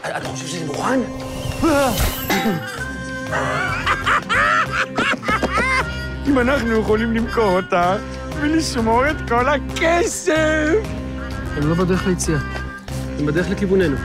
אתה חושב שזה מוכן? אם אנחנו יכולים למכור אותה ולשמור את כל הכסף! הם לא בדרך ליציאה, הם בדרך לכיווננו.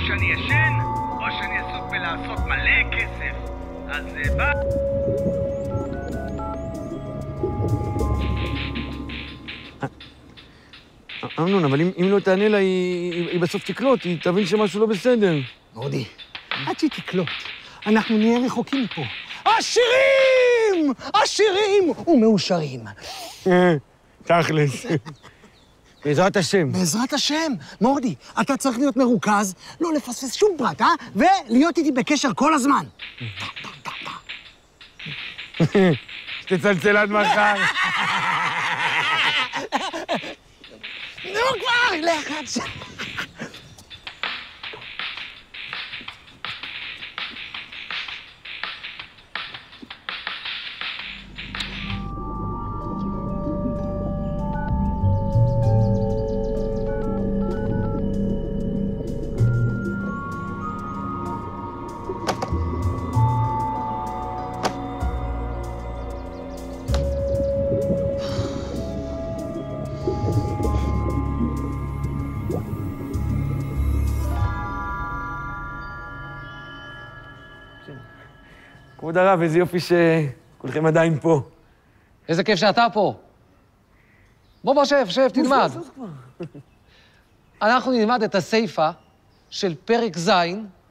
שאני ישן, או שאני עסוק בלעשות מלא כסף. אז בא... אמנון, אבל אם לא תענה לה, היא בסוף תקלוט, היא תבין שמשהו לא בסדר. מורדי, עד שהיא תקלוט, אנחנו נהיה רחוקים מפה. עשירים! עשירים ומאושרים. תכלס. בעזרת השם. בעזרת השם. מורדי, אתה צריך להיות מרוכז, לא לפספס שום פרט, ולהיות איתי בקשר כל הזמן. שתצלצל עד מחר. נו כבר, לך עד שם. כבוד הרב, איזה יופי שכולכם עדיין פה. איזה כיף שאתה פה. בוא, שב, תלמד. אנחנו נלמד את הסיפה של פרק ז',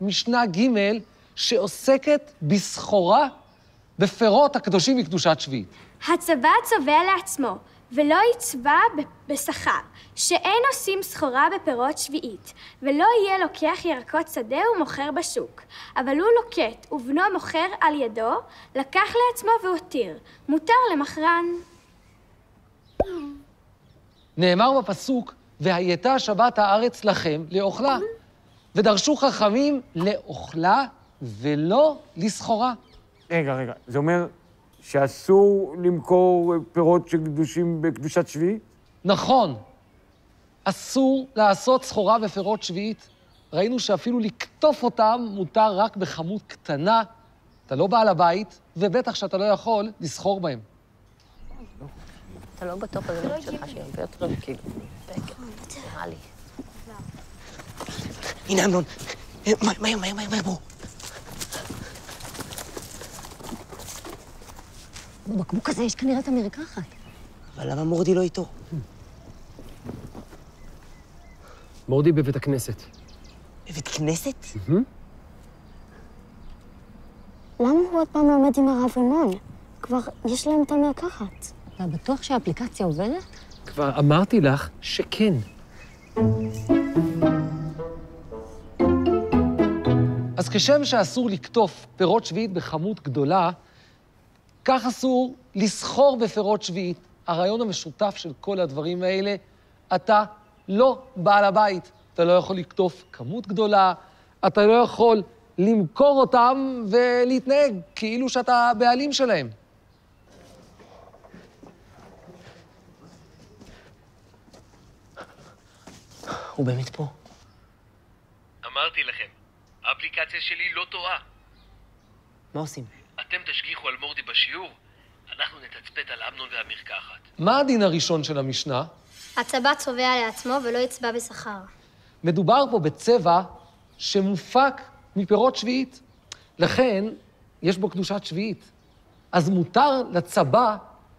משנה ג', שעוסקת בסחורה בפירות הקדושים מקדושת שביעית. הצבא צובע לעצמו, ולא יצבע בשכר, שאין עושים סחורה בפירות שביעית, ולא יהיה לוקח ירקות שדה ומוכר בשוק. אבל הוא לוקט, ובנו מוכר על ידו, לקח לעצמו והותיר. מותר למכרן. נאמר בפסוק, והייתה שבת הארץ לכם לאוכלה, ודרשו חכמים לאוכלה ולא לסחורה. רגע, זה אומר שאסור למכור פירות שקדושים בקדושת שביעית? נכון. אסור לעשות סחורה בפירות שביעית. ראינו שאפילו לקטוף אותם מותר רק בכמות קטנה. אתה לא בעל הבית, ובטח שאתה לא יכול לסחור בהם. אתה לא בטוח על זה שלך שהיא הרבה יותר כאילו. נראה לי. הנה, אמנון. מהר, בוא. בבקבוק הזה יש כנראה את המרקחת. אבל למה מורדי לא איתו? מורדי בבית הכנסת. בבית כנסת? למה הוא עוד פעם לומד עם הרב רימון? כבר יש להם את המרקחת. אתה בטוח שהאפליקציה עובדת? כבר אמרתי לך שכן. אז כשם שאסור לקטוף פירות שביעית בכמות גדולה, כך אסור לסחור בפירות שביעית. הרעיון המשותף של כל הדברים האלה, אתה לא בעל הבית. אתה לא יכול לקטוף כמות גדולה, אתה לא יכול למכור אותם ולהתנהג כאילו שאתה בעלים שלהם. הוא באמת פה. אמרתי לכם, האפליקציה שלי לא טועה. מה עושים? אתם תשגיחו על מורדי בשיעור, אנחנו נתצפת על אמנון והמרקחת. מה הדין הראשון של המשנה? הצבא צובע לעצמו ולא יצבע בשכר. מדובר פה בצבע שמופק מפירות שביעית. לכן, יש בו קדושת שביעית. אז מותר לצבא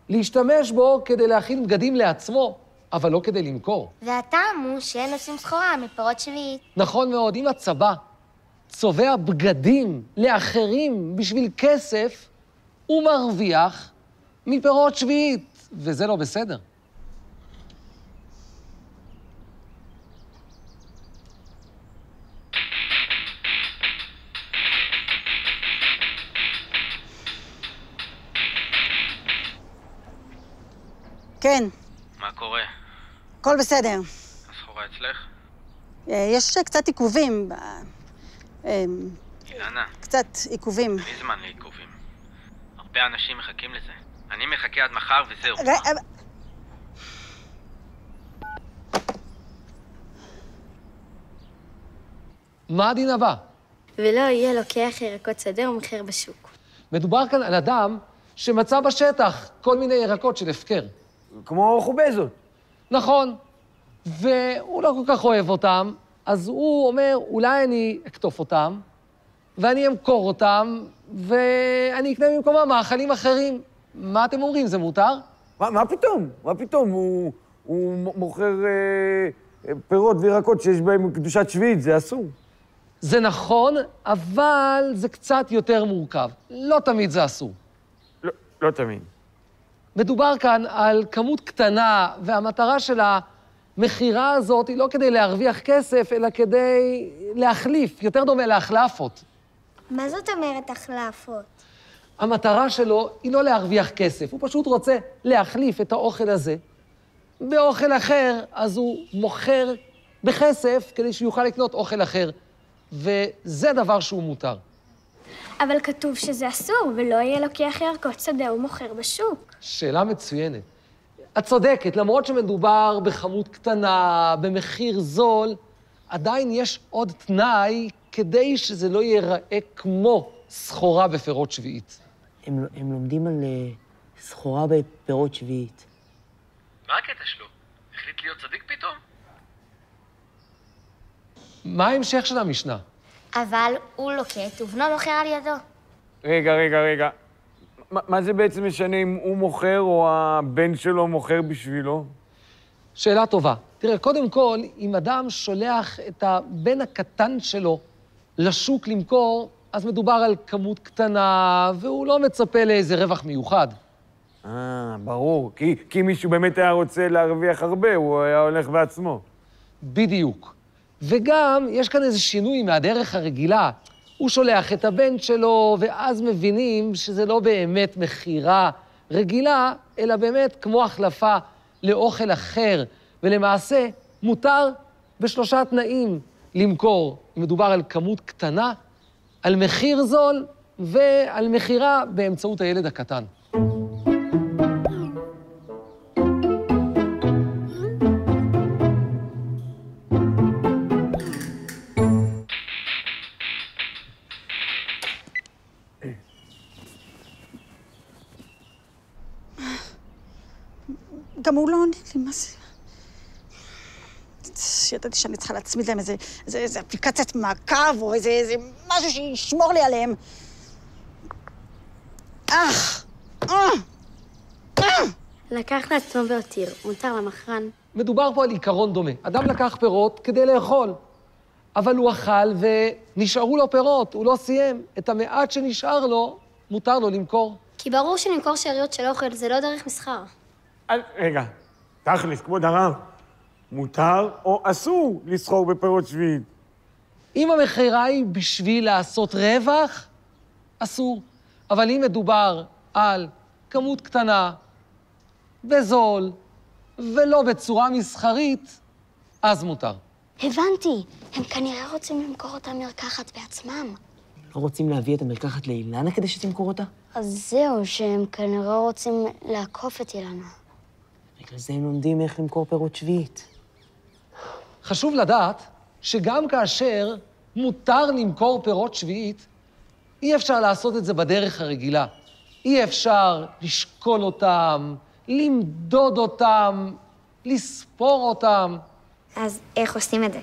להשתמש בו כדי להכין בגדים לעצמו, אבל לא כדי למכור. והטעם הוא שאין עושים סחורה מפירות שביעית. נכון מאוד, אם הצבא צובע בגדים לאחרים בשביל כסף, הוא מרוויח מפירות שביעית, וזה לא בסדר. כן, מה קורה? הכל בסדר. הסחורה אצלך? יש קצת עיכובים. אילנה, קצת עיכובים. אין זמן לעיכובים. הרבה אנשים מחכים לזה. אני מחכה עד מחר וזהו. מה הדין הבא? ולא יהיה לוקח ירקות שדה ומוכר בשוק. מדובר כאן על אדם שמצא בשטח כל מיני ירקות של הפקר. כמו חובזות. נכון, והוא לא כל כך אוהב אותם, אז הוא אומר, אולי אני אקטוף אותם, ואני אמכור אותם, ואני אקנה במקומם מאכלים אחרים. מה אתם אומרים, זה מותר? מה פתאום? מה פתאום? הוא מוכר פירות וירקות שיש בהם קדושת שביעית, זה אסור. זה נכון, אבל זה קצת יותר מורכב. לא תמיד זה אסור. לא תמיד. מדובר כאן על כמות קטנה, והמטרה של המכירה הזאת היא לא כדי להרוויח כסף, אלא כדי להחליף, יותר דומה להחלפות. מה זאת אומרת החלפות? המטרה שלו היא לא להרוויח כסף, הוא פשוט רוצה להחליף את האוכל הזה באוכל אחר, אז הוא מוכר בכסף כדי שיוכל לקנות אוכל אחר, וזה דבר שהוא מותר. אבל כתוב שזה אסור, ולא יהיה לוקח ירקות שדה ומוכר בשוק. שאלה מצוינת. את צודקת, למרות שמדובר בכמות קטנה, במחיר זול, עדיין יש עוד תנאי כדי שזה לא ייראה כמו סחורה בפירות שביעית. הם לומדים על סחורה בפירות שביעית. מה הקטע שלו? החליט להיות צדיק פתאום? מה ההמשך של המשנה? אבל הוא לוקט ובנו מוכר על ידו. רגע. מה זה בעצם משנה אם הוא מוכר או הבן שלו מוכר בשבילו? שאלה טובה. תראה, קודם כל, אם אדם שולח את הבן הקטן שלו לשוק למכור, אז מדובר על כמות קטנה, והוא לא מצפה לאיזה רווח מיוחד. ברור. כי מישהו באמת היה רוצה להרוויח הרבה, הוא היה הולך בעצמו. בדיוק. וגם, יש כאן איזה שינוי מהדרך הרגילה. הוא שולח את הבן שלו, ואז מבינים שזה לא באמת מכירה רגילה, אלא באמת כמו החלפה לאוכל אחר. ולמעשה, מותר בשלושה תנאים למכור. מדובר על כמות קטנה, על מחיר זול, ועל מכירה באמצעות הילד הקטן. גם הוא לא עונה לי, מה זה? ידעתי שאני צריכה להצמיד להם איזה אפליקציית מעקב, או איזה משהו שישמור לי עליהם. לקח לעצמו והותיר, מותר למחרן. מדובר פה על עיקרון דומה. אדם לקח פירות כדי לאכול, אבל הוא אכל ונשארו לו פירות, הוא לא סיים. את המעט שנשאר לו, מותר לו למכור. כי ברור שלמכור שאריות של אוכל זה לא דרך מסחר. רגע, תכלס, כבוד הרב, מותר או אסור לסחור בפירות שביעית? אם המכירה היא בשביל לעשות רווח, אסור. אבל אם מדובר על כמות קטנה, בזול, ולא בצורה מסחרית, אז מותר. הבנתי, הם כנראה רוצים למכור אותה מרקחת בעצמם. לא רוצים להביא את המרקחת לאילנה כדי שתמכור אותה? אז זהו, שהם כנראה רוצים לעקוף את אילנה. בגלל זה הם לומדים איך למכור פירות שביעית. חשוב לדעת שגם כאשר מותר למכור פירות שביעית, אי אפשר לעשות את זה בדרך הרגילה. אי אפשר לשקול אותם, למדוד אותם, לספור אותם. אז איך עושים את זה?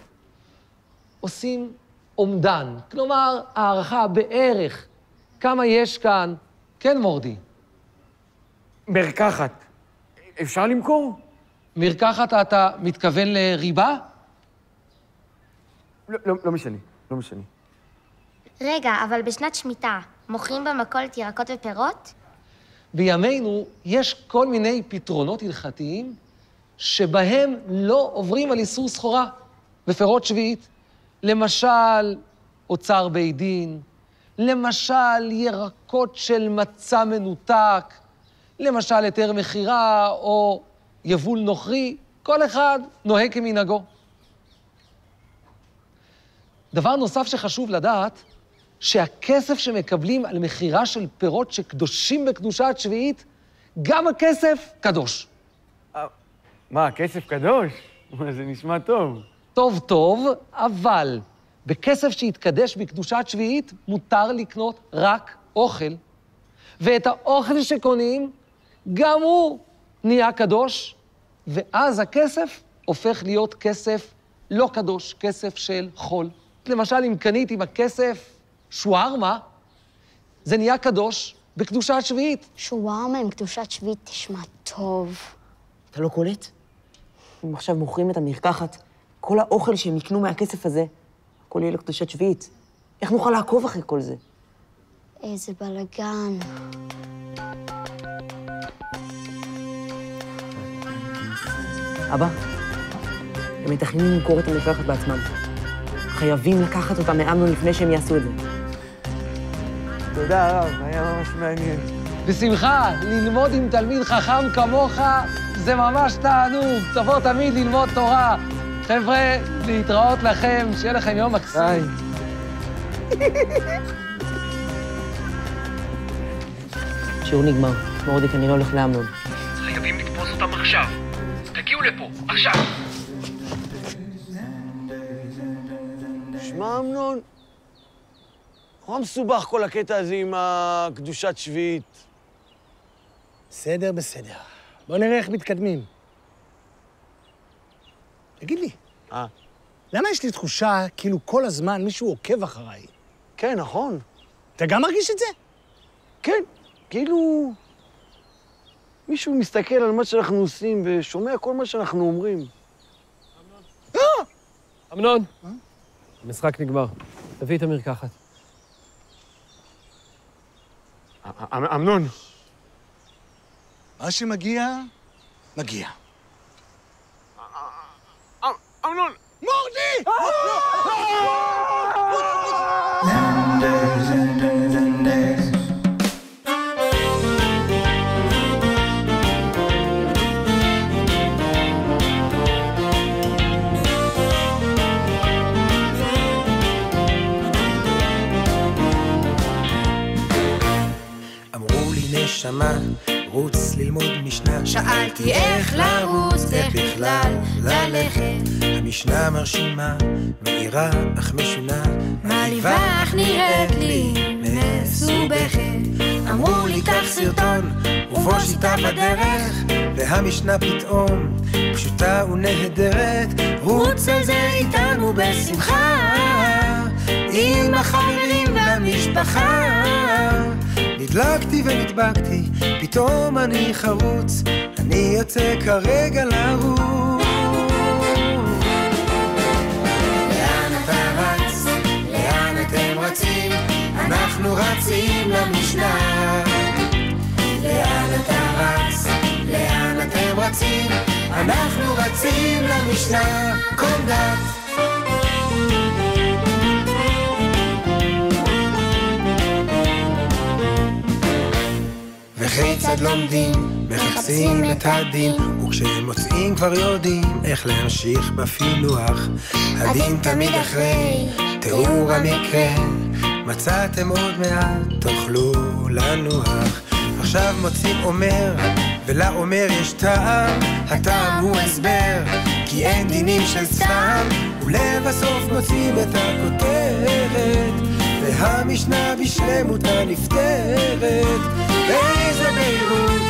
עושים אומדן, כלומר, הערכה בערך כמה יש כאן. כן, מורדי. מרקחת. אפשר למכור? מרקחת, אתה מתכוון לריבה? לא משנה, לא משנה. רגע, אבל בשנת שמיטה, מוכרים במכולת ירקות ופירות? בימינו יש כל מיני פתרונות הלכתיים שבהם לא עוברים על איסור סחורה בפירות שביעית. למשל, אוצר בית דין, למשל, ירקות של מצה מנותק, למשל, היתר מכירה או יבול נוכרי, כל אחד נוהג כמנהגו. דבר נוסף שחשוב לדעת, שהכסף שמקבלים על מכירה של פירות שקדושים בקדושת שביעית, גם הכסף קדוש. מה, הכסף קדוש? זה נשמע טוב. טוב, אבל בכסף שהתקדש בקדושת שביעית, מותר לקנות רק אוכל. ואת האוכל שקונים, גם הוא נהיה קדוש, ואז הכסף הופך להיות כסף לא קדוש, כסף של חול. למשל, אם קנית עם הכסף שווארמה, זה נהיה קדוש בקדושת שביעית. שווארמה עם קדושת שביעית תשמע טוב. אתה לא קולט? אם עכשיו מוכרים את המרקחת, כל האוכל שהם יקנו מהכסף הזה, הכל יהיה לקדושת שביעית. איך נוכל לעקוב אחרי כל זה? איזה בלגן. אבא, הם מתכננים למכור את המרקחת בעצמם. חייבים לקחת אותה מאמנון לפני שהם יעשו את זה. תודה, הרב, היה ממש מעניין. בשמחה, ללמוד עם תלמיד חכם כמוך זה ממש תענוג. תבוא תמיד ללמוד תורה. חבר'ה, להתראות לכם, שיהיה לכם יום מקסים. שיעור נגמר. מורדי כנראה הולך לאמנון. חייבים לתפוס אותם עכשיו. תגיעו לפה, עכשיו. שמע, אמנון, נורא מסובך כל הקטע הזה עם הקדושת שביעית. בסדר. בוא נראה איך מתקדמים. תגיד לי, למה יש לי תחושה כאילו כל הזמן מישהו עוקב אחריי? כן, נכון. אתה גם מרגיש את זה? כן, כאילו מישהו מסתכל על מה שאנחנו עושים ושומע כל מה שאנחנו אומרים. אמנון, המשחק נגמר. תביא את המרקחת. אמנון. מה שמגיע, מגיע. אמנון! מורדי! אמרו לי נשמה, רוץ ללמוד משנה. שאלתי איך לרוץ, איך בכלל ללכת. המשנה מרשימה, מהירה אך משונה, מעליבה אך נראית לי מסובכת. אמרו לי קח סרטון ובוא שיטה בדרך, והמשנה פתאום פשוטה ונהדרת. רוץ על זה איתנו בשמחה, עם החברים והמשפחה. נדלקתי ונדבקתי, פתאום אני חרוץ, אני יוצא כרגע לרוץ. לאן אתה רץ? לאן אתם רצים? אנחנו רצים למשנה. לאן אתה רץ? לאן אתם רצים? אנחנו רצים למשנה. קום דת. וכיצד לומדים, מחפשים את הדין, וכשהם מוצאים כבר יודעים איך להמשיך בפילוח. הדין תמיד אחרי תיאור המקרה, מצאתם עוד מעט, תוכלו לנוח. עכשיו מוצאים אומר, ולאומר יש טעם, הטעם הוא הסבר, כי אין דינים של סתם. ולבסוף מוצאים את הכותרת, והמשנה בשלמותה נפטרת. באיזה בהירות